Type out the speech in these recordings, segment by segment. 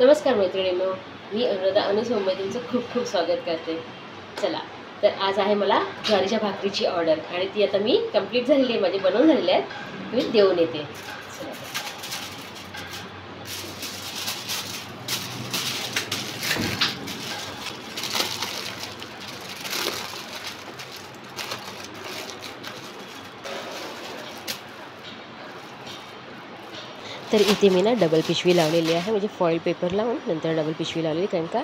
नमस्कार मैत्रिणींनो, मी अनुराधा अनुसोमय तुमचं खूप खूप स्वागत करते. चला, तर आज आहे मला ज्वारीच्या भाकरीची ऑर्डर आणि ती आता मी कंप्लीट झालेली आहे, माझी बनवून झालेली आहे. मी देऊन येते. चला. तर इथे मी ना डबल पिशवी लावलेली आहे, म्हणजे फॉईल पेपर लावून नंतर डबल पिशवी लावलेली, कारण का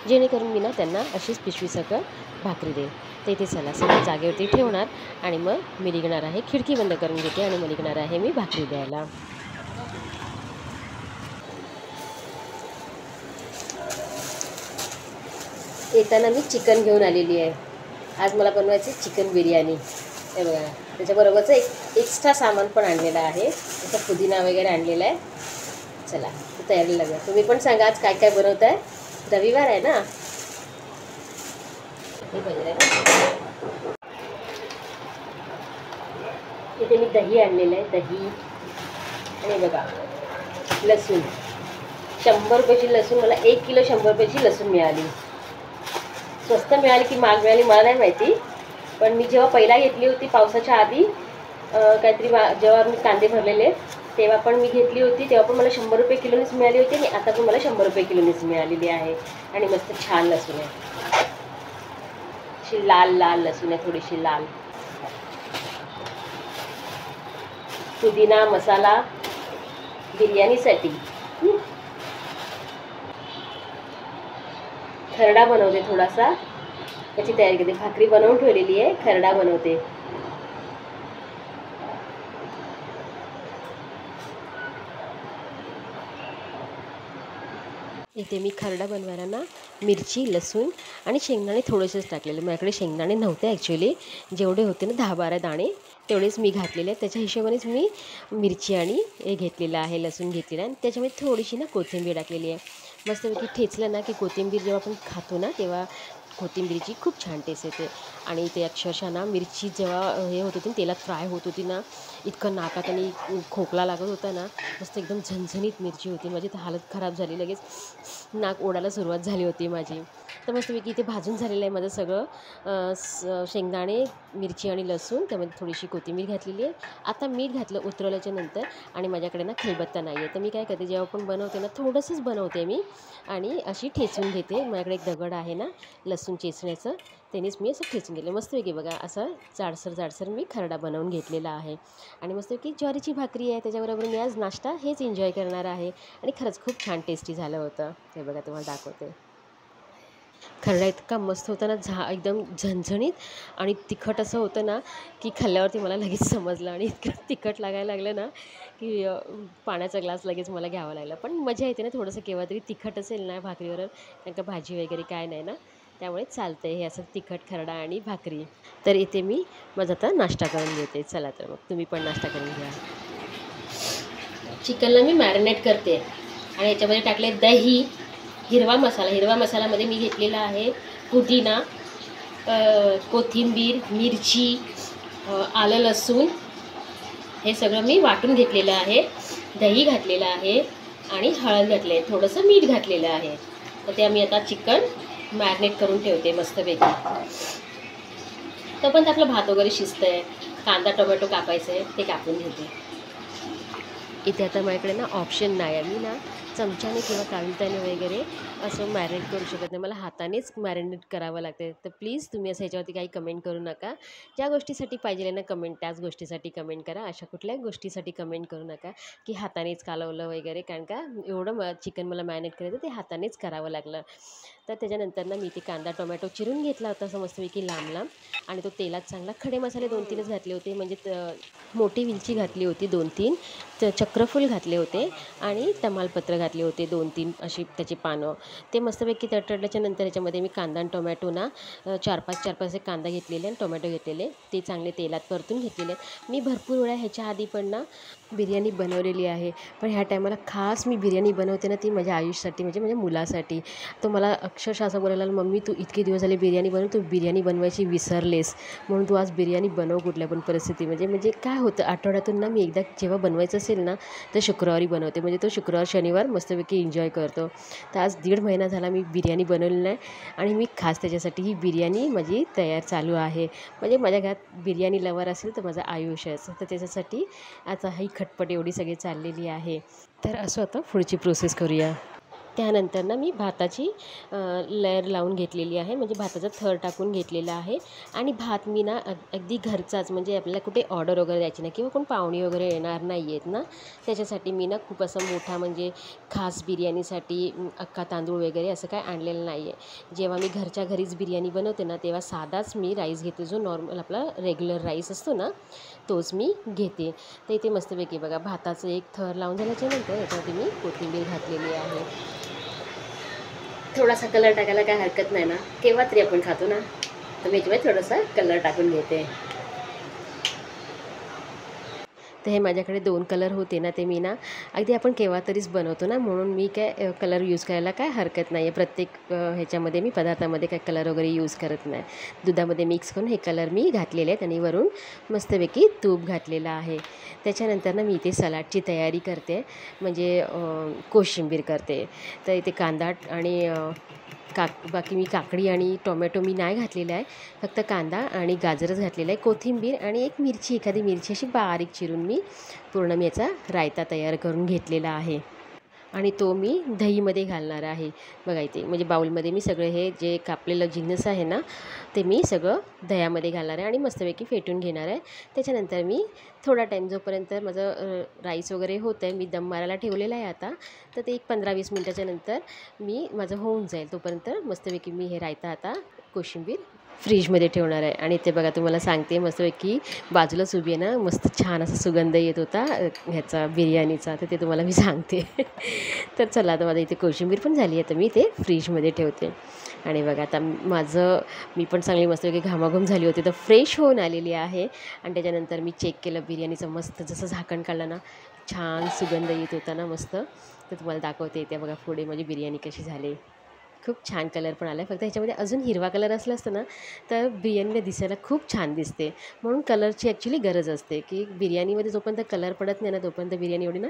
जेणेकरून मी ना त्यांना अशीच पिशवी सकट भाकरी देईल. तर इथे चला सगळं जागेवरती ठेवणार आणि मग मी निघणार आहे. खिडकी बंद करून घेते आणि मग निघणार आहे मी भाकरी द्यायला. येताना मी चिकन घेऊन आलेली आहे. आज मला बनवायची चिकन बिर्याणी. हे बघा, त्याच्याबरोबरचं एक एक्स्ट्रा सामान पण आणलेलं आहे. त्याचा पुदिना वगैरे आणलेला आहे. चला, तयारी लागूया. तुम्ही पण सांगा आज काय काय बनवत आहे. रविवार आहे ना. हे बघा, इथे मी दही आणलेलं आहे. दही आणि बघा लसूण. 100 रुपयाची लसूण, मला 1 किलो 100 रुपयाची लसूण मिळाली. स्वस्त मिळाली की महाग मिळाली मला नाही माहिती, पण मी जेव्हा पहिला घेतली होती पावसाच्या आधी काहीतरी जेव्हा मी कांदे भरलेले तेव्हा पण मी घेतली होती, तेव्हा पण मला 100 रुपये किलोनीच मिळाली होती आणि आता पण मला 100 रुपये किलोनीच मिळालेली आहे. आणि मस्त छान लसूण आहे, अशी लाल लाल लसूण आहे, थोडीशी लाल. पुदिना मसाला बिर्याणीसाठी. खरडा बनवते थोडासा, त्याची तयारी करते. भाकरी बनवून ठेवलेली आहे, खरडा बनवते. इथे मी खरडा बनवायला ना मिरची लसूण आणि शेंगदाणे थोडेसेच टाकलेले. माझ्याकडे शेंगदाणे नव्हते ॲक्च्युली, जेवढे होते ना 10-12 दाणे तेवढेच मी घातलेले आहेत. त्याच्या हिशोबानेच मी मिरची आणि हे घेतलेलं आहे, लसूण घेतलेलं आहे आणि त्याच्यामध्ये थोडीशी ना कोथिंबीर टाकलेली आहे. मस्तपैकी ठेचलं ना की कोथिंबीर जेव्हा आपण खातो ना तेव्हा कोथिंबीरची खूप छान टेस्ट येते. आणि ते अक्षरशः ना मिरची जेव्हा हे होत होती तेलात फ्राय होत होती ना, इतकं नाकात आणि खोकला लागत होता ना. मस्त एकदम झणझणीत मिरची होती. माझी तर हालत खराब झाली, लगेच नाक ओढायला सुरुवात झाली होती माझी. तर मस्तपैकी इथे भाजून झालेलं आहे माझं सगळं. शेंगदाणे मिरची आणि लसूण, त्यामध्ये थोडीशी कोथिंबीर घातलेली आहे. आता मीठ घातलं उतरवल्याच्या नंतर. आणि माझ्याकडे ना खलबत्ता नाही आहे, तर मी काय करते जेव्हा पण बनवते ना थोडंसंच बनवते मी आणि अशी ठेचून घेते. माझ्याकडे एक दगड आहे ना लसूण चेचण्याचं, त्यानेच मी असं ठेचून घेतलं. मस्तपैकी बघा असं जाडसर जाडसर मी खरडा बनवून घेतलेला आहे. आणि मस्तपैकी ज्वारीची भाकरी आहे, त्याच्याबरोबर मी आज नाश्ता हेच एन्जॉय करणार आहे. आणि खरंच खूप छान टेस्टी झालं होतं. हे बघा तुम्हाला दाखवते. खरडा इतका मस्त होता ना, एकदम झणझणीत आणि तिखट असं होतं ना की खाल्ल्यावरती मला लगेच समजलं. आणि इतकं तिखट लागायला लागलं ना की पाण्याचा ग्लास लगेच मला घ्यावा लागला. पण मजा येते ना थोडंसं केव्हा तरी तिखट असेल ना भाकरीवर, कारण का भाजी वगैरे काय नाही ना, त्यामुळे चालतं हे असं तिखट खरडा आणि भाकरी. तर इथे मी माझा आता नाश्ता करून घेते. चला तर मग तुम्ही पण नाश्ता करून घ्या. चिकनला मी मॅरिनेट करते आणि याच्यामध्ये टाकले दही, हिरवा मसाल्यामध्ये मी घेतलेला आहे पुदिना, कोथिंबीर, मिरची, आलं लसूण, हे सगळं मी वाटून घेतलेलं आहे. दही घातलेलं आहे आणि हळद घातले आहे, थोडंसं मीठ घातलेलं आहे. तर ते आम्ही आता चिकन मॅरिनेट करून ठेवते मस्तपैकी. तोपर्यंत आपलं भात वगैरे शिजतं आहे. कांदा टोमॅटो कापायचं आहे, ते कापून घेते. इथे आता माझ्याकडे ना ऑप्शन नाही आहे, मी ना चमच्याने किंवा कांद्याने वगैरे असं मॅरिनेट करू शकत नाही, मला हातानेच मॅरिनेट करावं लागते. तर प्लीज तुम्ही असं ह्याच्यावरती काही कमेंट करू नका. ज्या गोष्टीसाठी पाहिजे ना कमेंट त्याच गोष्टीसाठी कमेंट करा. अशा कुठल्याही गोष्टीसाठी कमेंट करू नका की हातानेच कालवलं वगैरे, कारण का एवढं चिकन मला मॅरिनेट करायचं ते हातानेच करावं लागलं. तर त्याच्यानंतर ना मी ते कांदा टोमॅटो चिरून घेतला होता असं मस्तपैकी लांब लांब, आणि तो तेलात चांगला. खडे मसाले 2-3च घातले होते, म्हणजे मोठी विलची घातली होती 2-3, चक्रफूल घातले होते आणि तमालपत्र घातले होते 2-3 अशी त्याची पानं. ते मस्तपैकी तडतडल्याच्या नंतर याच्यामध्ये मी कांदा आणि टोमॅटो ना 4-5 असे कांदा घेतलेले आणि टोमॅटो घेतलेले, ते चांगले तेलात परतून घेतलेले. मी भरपूर वेळा ह्याच्या आधी पण ना बिर्याणी बनवलेली आहे. पण ह्या टायमाला खास मी बिर्याणी बनवते ना, ती माझ्या आयुषसाठी म्हणजे माझ्या मुलासाठी. तो मला अक्षरशः असं बोलायला लागला, "मम्मी तू इतके दिवस झाले बिर्याणी बनव, तू बिर्याणी बनवायची विसरलेस. म्हणून तू आज बिर्याणी बनव कुठल्या पण परिस्थितीमध्ये." म्हणजे काय होतं आठवड्यातून ना मी एकदा जेव्हा बनवायचं असेल ना, तर शुक्रवारी बनवते. म्हणजे तो शुक्रवार, शनिवार मस्तपैकी एन्जॉय करतो. तर आज 1.5 महिना झाला मी बिर्याणी बनवली नाही आणि मी खास त्याच्यासाठी ही बिर्याणी माझी तयार चालू आहे. म्हणजे माझ्या घरात बिर्याणी लवर असेल तर माझं आयुष्यच. तर त्याच्यासाठी आता ही खटपट एवढी सगळी चाललेली आहे. तर असं आता पुढची प्रोसेस करूया. त्यानंतर ना मी भाताची लेयर लावून घेतलेली आहे. म्हणजे भाताचा थर टाकून घेतलेला आहे आणि भात मी ना अगदी घरचाच म्हणजे आपल्याला कुठे ऑर्डर वगैरे द्यायची नाही किंवा कोण पाहुणे वगैरे येणार नाही आहेत ना, त्याच्यासाठी मी ना खूप असा मोठा म्हणजे खास बिर्याणीसाठी अख्खा तांदूळ वगैरे असं काय आणलेलं नाही आहे. जेव्हा मी घरच्या घरीच बिर्याणी बनवते ना, तेव्हा साधाच मी राईस घेते, जो नॉर्मल आपला रेग्युलर राईस असतो ना, तोच मी घेते. तर इथे मस्तपैकी बघा भाताचं एक थर लावून झाल्याच्यानंतर याच्यावरती मी कोथिंबीर घातलेली आहे. थोडासा कलर टाकायला काय हरकत नाही ना, केव्हा तरी आपण खातो ना, तर मी याच्यामध्ये थोडासा कलर टाकून घेते. तर हे माझ्याकडे 2 कलर होते ना, ते मी ना अगदी आपण केव्हा तरीच बनवतो ना, म्हणून मी काय कलर यूज करायला काय हरकत नाही आहे. प्रत्येक ह्याच्यामध्ये मी पदार्थामध्ये काय कलर वगैरे यूज करत नाही. दुधामध्ये मिक्स करून हे कलर मी घातलेले आहेत आणि वरून मस्तपैकी तूप घातलेलं आहे. त्याच्यानंतर ना मी इथे सलाडची तयारी करते, म्हणजे कोशिंबीर करते. तर इथे कांदा आणि बाकी मी काकडी आणि टोमॅटो मी नाही घातलेला आहे. फक्त कांदा आणि गाजरच घातलेला आहे. कोथिंबीर आणि एक मिरची, एखादी मिरची अशी बारीक चिरून मी पूर्ण मी याचा रायता तयार करून घेतलेला आहे. आणि तो मी दहीमध्ये घालणार आहे. बघा इथे म्हणजे बाउलमध्ये मी सगळे हे जे कापलेलं जिन्नस आहे ना, ते मी सगळं दह्यामध्ये घालणार आहे आणि मस्तपैकी फेटून घेणार आहे. त्याच्यानंतर मी थोडा टाईम जोपर्यंत माझं राईस वगैरे होतं आहे, मी दम मारायला ठेवलेला आहे आता, तर ते एक 15-20 मिनटाच्या नंतर माझं होऊन जाईल. तोपर्यंत मस्तपैकी मी हे रायता आता कोशिंबीर फ्रीजमध्ये ठेवणार आहे. आणि ते बघा तुम्हाला सांगते मस्तपैकी बाजूलाच उभी आहे ना, मस्त छान असा सुगंध येत होता ह्याचा बिर्याणीचा, तर ते तुम्हाला मी सांगते. तर चला आता माझं इथे कोशिंबीर पण झाली आहे, तर मी ते फ्रीजमध्ये ठेवते. आणि बघा आता मी पण चांगली मस्तपैकी घामाघूम झाली होती, तर फ्रेश होऊन आलेली आहे. आणि त्याच्यानंतर मी चेक केलं बिर्याणीचं, मस्त जसं झाकण काढलं ना, छान सुगंध येत होता ना मस्त. तर तुम्हाला दाखवते त्या बघा पुढे माझी बिर्याणी कशी झाली. खूप छान कलर पण आला आहे. फक्त ह्याच्यामध्ये अजून हिरवा कलर असला असतं ना, तर बिर्याणीला दिसायला खूप छान दिसते. म्हणून कलरची ॲक्च्युली गरज असते, की बिर्याणीमध्ये जोपर्यंत कलर पडत नाही ना, तोपर्यंत बिर्याणी एवढी ना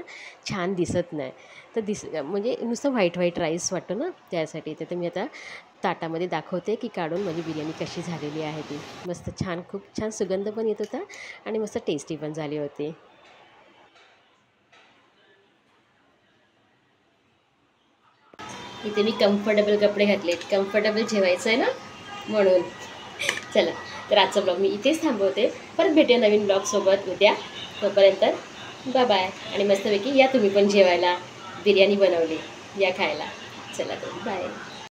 छान दिसत नाही. तर म्हणजे नुसतं व्हाईट व्हाईट राईस वाटतो ना, त्यासाठी. तर मी आता ताटामध्ये दाखवते, की काढून माझी बिर्याणी कशी झालेली आहे ती. मस्त छान, खूप छान सुगंध पण येत होता आणि मस्त टेस्टी पण झाली होती. इथे मी कम्फर्टेबल कपडे घातलेत, कम्फर्टेबल जेवायचं आहे ना म्हणून. चला, तर आजचा ब्लॉग मी इथेच थांबवते. परत भेटूया नवीन ब्लॉगसोबत उद्या. तोपर्यंत बाय बाय. आणि मस्तपैकी या तुम्ही पण जेवायला. बिर्याणी बनवली, या खायला. चला तर बाय.